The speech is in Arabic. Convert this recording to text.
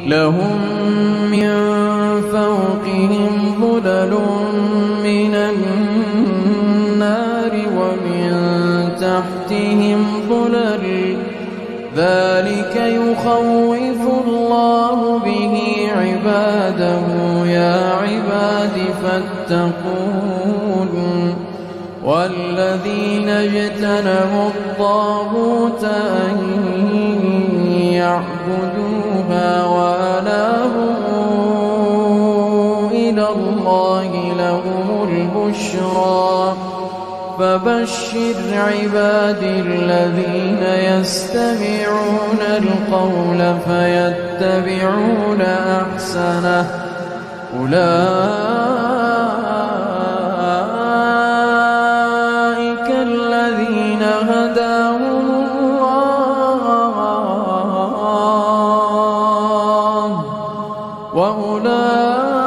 لهم من فوقهم ظلل من النار ومن تحتهم ظلل ذلك يخوف الله به عباده يا عباد فاتقون والذين اجتنبوا الطاغوت أن يعبدوها وأنابوا إلى الله لهم البشرى فبشر عبادي الذين يستمعون القول فيتبعون أحسنه أولئك الذين هداهم الله وأولئك